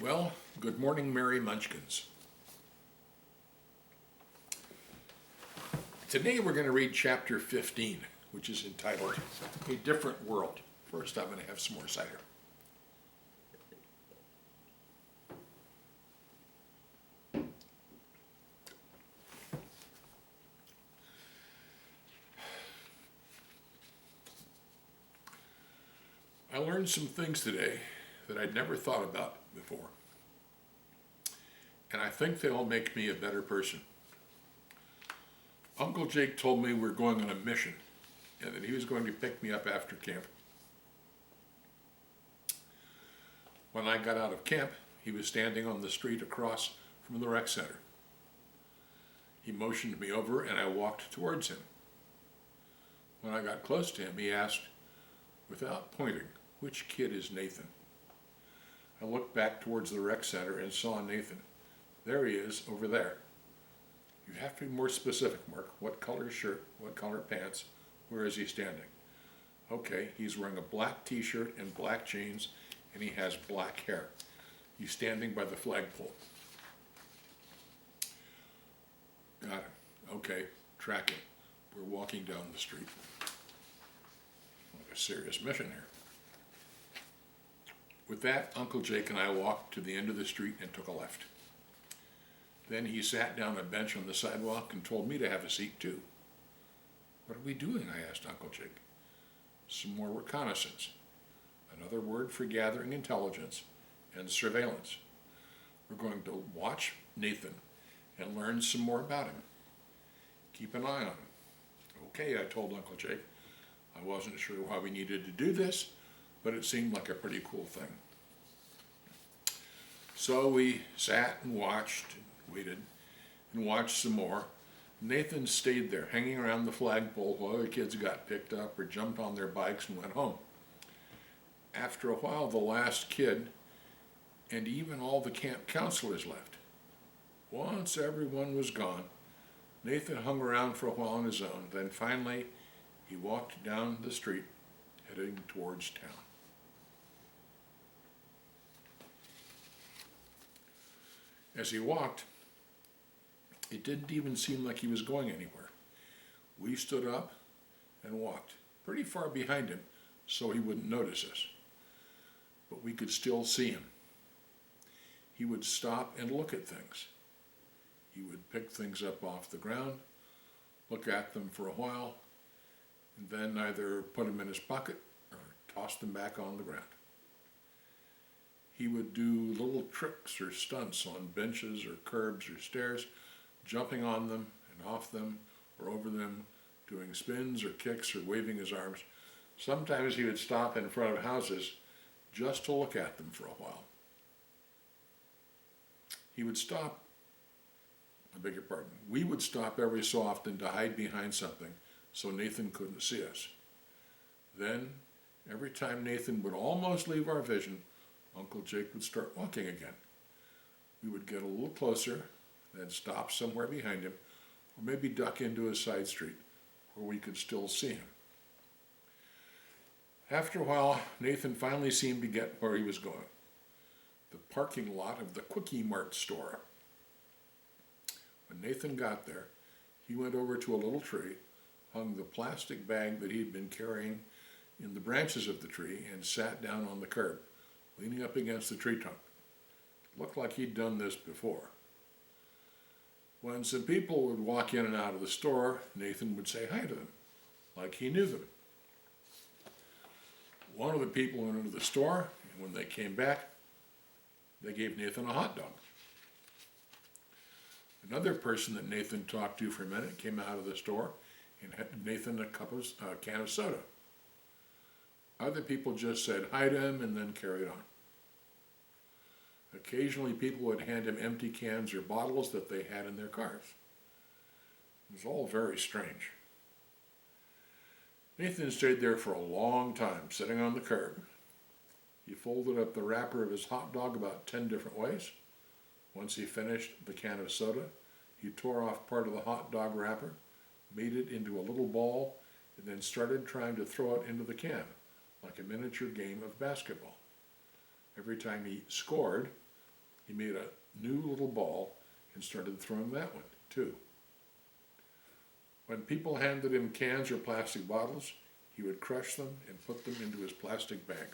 Well, good morning, Merry Munchkins. Today we're going to read chapter 15, which is entitled A Different World. First, I'm going to have some more cider. I learned some things today that I'd never thought about before, and I think they'll make me a better person. Uncle Jake told me we're going on a mission and that he was going to pick me up after camp. When I got out of camp, he was standing on the street across from the rec center. He motioned me over and I walked towards him. When I got close to him, he asked, without pointing, "Which kid is Nathan?" I looked back towards the rec center and saw Nathan. There he is, over there. You have to be more specific, Mark. What color shirt, what color pants, where is he standing? Okay, he's wearing a black t-shirt and black jeans, and he has black hair. He's standing by the flagpole. Got it. Okay, track it. We're walking down the street. Like a serious mission here. With that, Uncle Jake and I walked to the end of the street and took a left. Then he sat down on a bench on the sidewalk and told me to have a seat too. What are we doing? I asked Uncle Jake. Some more reconnaissance. Another word for gathering intelligence and surveillance. We're going to watch Nathan and learn some more about him. Keep an eye on him. Okay, I told Uncle Jake. I wasn't sure why we needed to do this, but it seemed like a pretty cool thing. So we sat and watched, and waited, and watched some more. Nathan stayed there, hanging around the flagpole while other kids got picked up or jumped on their bikes and went home. After a while, the last kid and even all the camp counselors left. Once everyone was gone, Nathan hung around for a while on his own. Then finally, he walked down the street, heading towards town. As he walked, it didn't even seem like he was going anywhere. We stood up and walked pretty far behind him so he wouldn't notice us. But we could still see him. He would stop and look at things. He would pick things up off the ground, look at them for a while, and then either put them in his pocket or toss them back on the ground. He would do little tricks or stunts on benches or curbs or stairs, jumping on them and off them or over them, doing spins or kicks or waving his arms. Sometimes he would stop in front of houses just to look at them for a while. He would stop, we would stop every so often to hide behind something so Nathan couldn't see us. Then, every time Nathan would almost leave our vision, Uncle Jake would start walking again. We would get a little closer, then stop somewhere behind him, or maybe duck into a side street where we could still see him. After a while, Nathan finally seemed to get where he was going. The parking lot of the Quickie Mart store. When Nathan got there, he went over to a little tree, hung the plastic bag that he'd been carrying in the branches of the tree, and sat down on the curb, leaning up against the tree trunk. It looked like he'd done this before. When some people would walk in and out of the store, Nathan would say hi to them, like he knew them. One of the people went into the store, and when they came back, they gave Nathan a hot dog. Another person that Nathan talked to for a minute came out of the store and had Nathan a can of soda. Other people just said hi to him and then carried on. Occasionally people would hand him empty cans or bottles that they had in their cars. It was all very strange. Nathan stayed there for a long time, sitting on the curb. He folded up the wrapper of his hot dog about 10 different ways. Once he finished the can of soda, he tore off part of the hot dog wrapper, made it into a little ball, and then started trying to throw it into the can, like a miniature game of basketball. Every time he scored, he made a new little ball and started throwing that one, too. When people handed him cans or plastic bottles, he would crush them and put them into his plastic bag.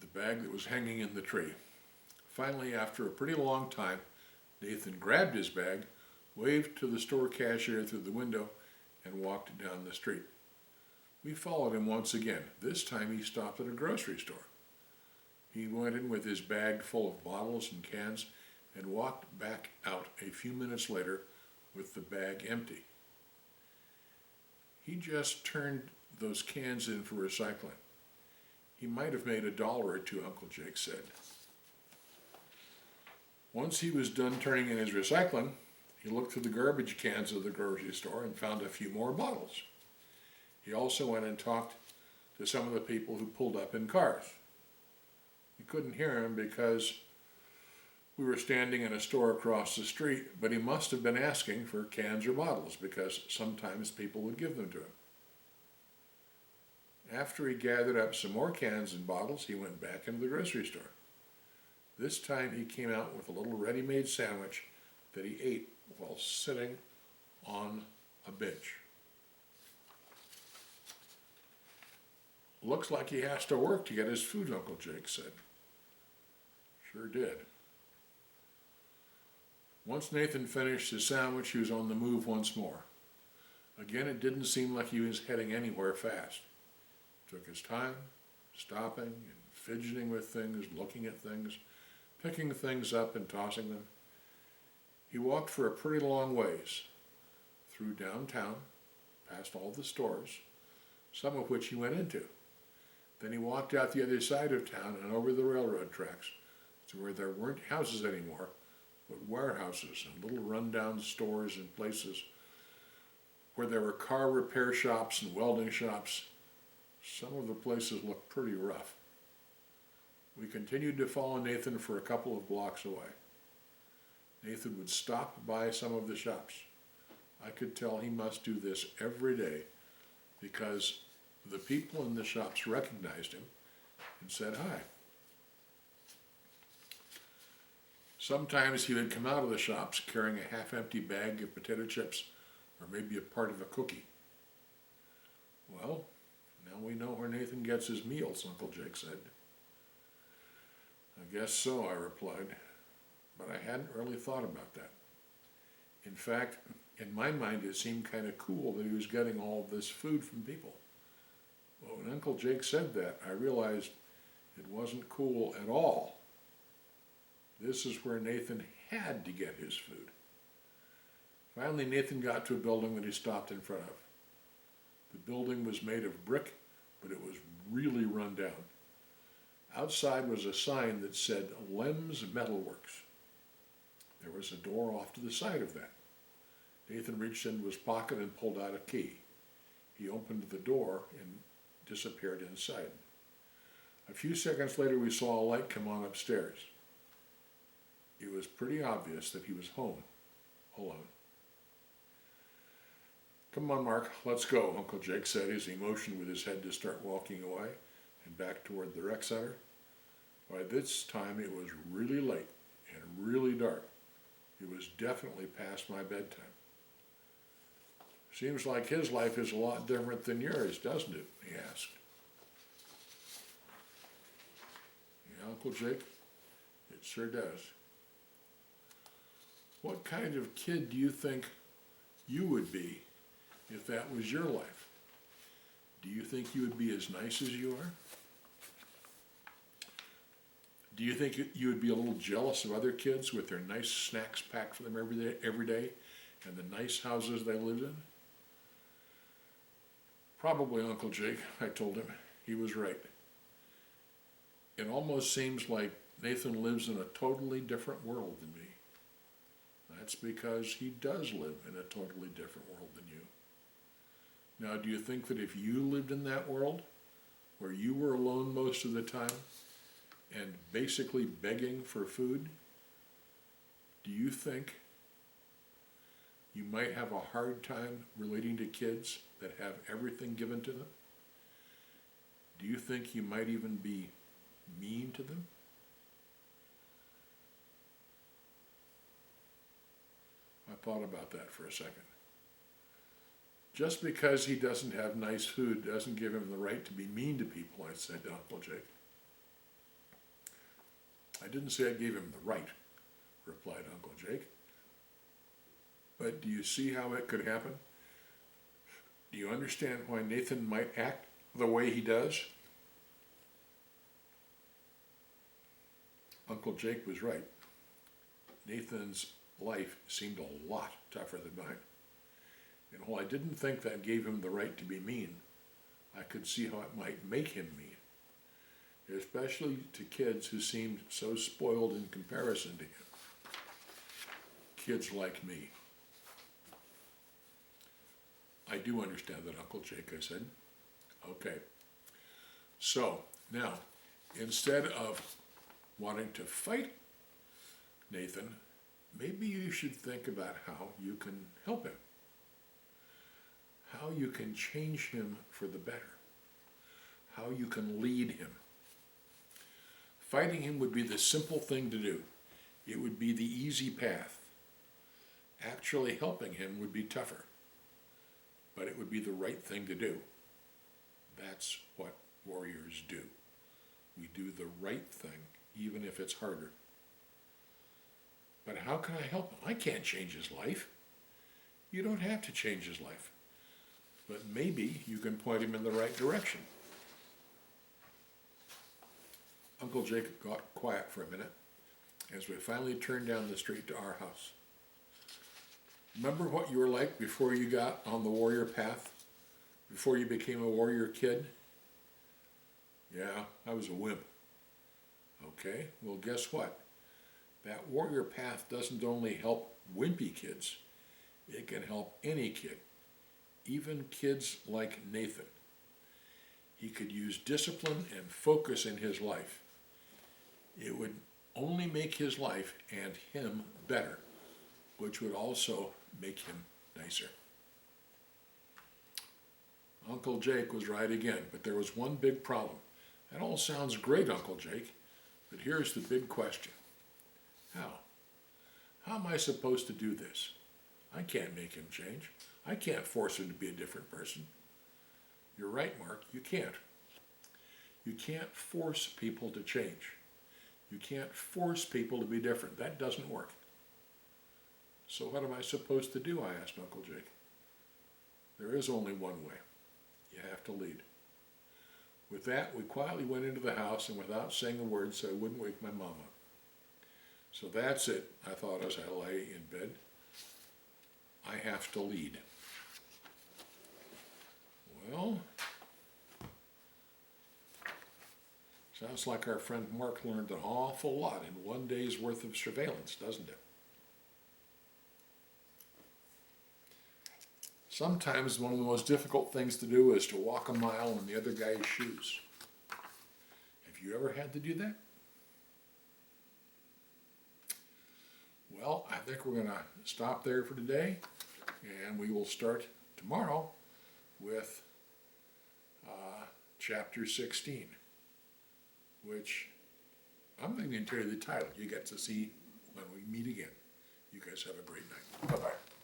The bag that was hanging in the tree. Finally, after a pretty long time, Nathan grabbed his bag, waved to the store cashier through the window, and walked down the street. We followed him once again. This time he stopped at a grocery store. He went in with his bag full of bottles and cans and walked back out a few minutes later with the bag empty. He just turned those cans in for recycling. He might have made $1 or $2, Uncle Jake said. Once he was done turning in his recycling, he looked through the garbage cans of the grocery store and found a few more bottles. He also went and talked to some of the people who pulled up in cars. We couldn't hear him because we were standing in a store across the street, but he must have been asking for cans or bottles because sometimes people would give them to him. After he gathered up some more cans and bottles, he went back into the grocery store. This time he came out with a little ready-made sandwich that he ate while sitting on a bench. Looks like he has to work to get his food, Uncle Jake said. Sure did. Once Nathan finished his sandwich, he was on the move once more. Again, it didn't seem like he was heading anywhere fast. Took his time, stopping and fidgeting with things, looking at things, picking things up and tossing them. He walked for a pretty long ways, through downtown, past all the stores, some of which he went into. Then he walked out the other side of town and over the railroad tracks to where there weren't houses anymore, but warehouses and little rundown stores and places where there were car repair shops and welding shops. Some of the places looked pretty rough. We continued to follow Nathan for a couple of blocks away. Nathan would stop by some of the shops. I could tell he must do this every day because the people in the shops recognized him and said hi. Sometimes he would come out of the shops carrying a half-empty bag of potato chips or maybe a part of a cookie. Well, now we know where Nathan gets his meals, Uncle Jake said. I guess so, I replied, but I hadn't really thought about that. In fact, in my mind it seemed kind of cool that he was getting all of this food from people. Well, when Uncle Jake said that, I realized it wasn't cool at all. This is where Nathan had to get his food. Finally, Nathan got to a building that he stopped in front of. The building was made of brick, but it was really run down. Outside was a sign that said Lem's Metalworks. There was a door off to the side of that. Nathan reached into his pocket and pulled out a key. He opened the door and disappeared inside. A few seconds later, we saw a light come on upstairs. It was pretty obvious that he was home, alone. Come on, Mark, let's go, Uncle Jake said as he motioned with his head to start walking away and back toward the rec center. By this time, it was really late and really dark. It was definitely past my bedtime. Seems like his life is a lot different than yours, doesn't it? He asked. Yeah, Uncle Jake, it sure does. What kind of kid do you think you would be if that was your life? Do you think you would be as nice as you are? Do you think you would be a little jealous of other kids with their nice snacks packed for them every day and the nice houses they lived in? Probably, Uncle Jake, I told him. He was right. It almost seems like Nathan lives in a totally different world than me. That's because he does live in a totally different world than you. Now, do you think that if you lived in that world, where you were alone most of the time, and basically begging for food, do you think you might have a hard time relating to kids that have everything given to them? Do you think you might even be mean to them? I thought about that for a second. Just because he doesn't have nice food doesn't give him the right to be mean to people, I said to Uncle Jake. I didn't say I gave him the right, replied Uncle Jake. But do you see how it could happen? Do you understand why Nathan might act the way he does? Uncle Jake was right. Nathan's life seemed a lot tougher than mine. And while I didn't think that gave him the right to be mean, I could see how it might make him mean, especially to kids who seemed so spoiled in comparison to him. Kids like me. I do understand that, Uncle Jake, I said. Okay. So, now, instead of wanting to fight Nathan, maybe you should think about how you can help him. How you can change him for the better. How you can lead him. Fighting him would be the simple thing to do. It would be the easy path. Actually helping him would be tougher. But it would be the right thing to do. That's what warriors do. We do the right thing, even if it's harder. But how can I help him? I can't change his life. You don't have to change his life. But maybe you can point him in the right direction. Uncle Jacob got quiet for a minute as we finally turned down the street to our house. Remember what you were like before you got on the warrior path? Before you became a warrior kid? Yeah, I was a wimp. Okay, well guess what? That warrior path doesn't only help wimpy kids, it can help any kid. Even kids like Nathan. He could use discipline and focus in his life. It would only make his life and him better, which would also make him nicer. Uncle Jake was right again, but there was one big problem. That all sounds great, Uncle Jake, but here's the big question. How? How am I supposed to do this? I can't make him change. I can't force him to be a different person. You're right, Mark, you can't. You can't force people to change. You can't force people to be different. That doesn't work. So what am I supposed to do? I asked Uncle Jake. There is only one way. You have to lead. With that, we quietly went into the house and without saying a word so I wouldn't wake my mom up. So that's it, I thought as I lay in bed. I have to lead. Well, sounds like our friend Mark learned an awful lot in one day's worth of surveillance, doesn't it? Sometimes one of the most difficult things to do is to walk a mile in the other guy's shoes. Have you ever had to do that? Well, I think we're going to stop there for today, and we will start tomorrow with chapter 16, which I'm not going to tell you the title. You get to see when we meet again. You guys have a great night. Bye-bye.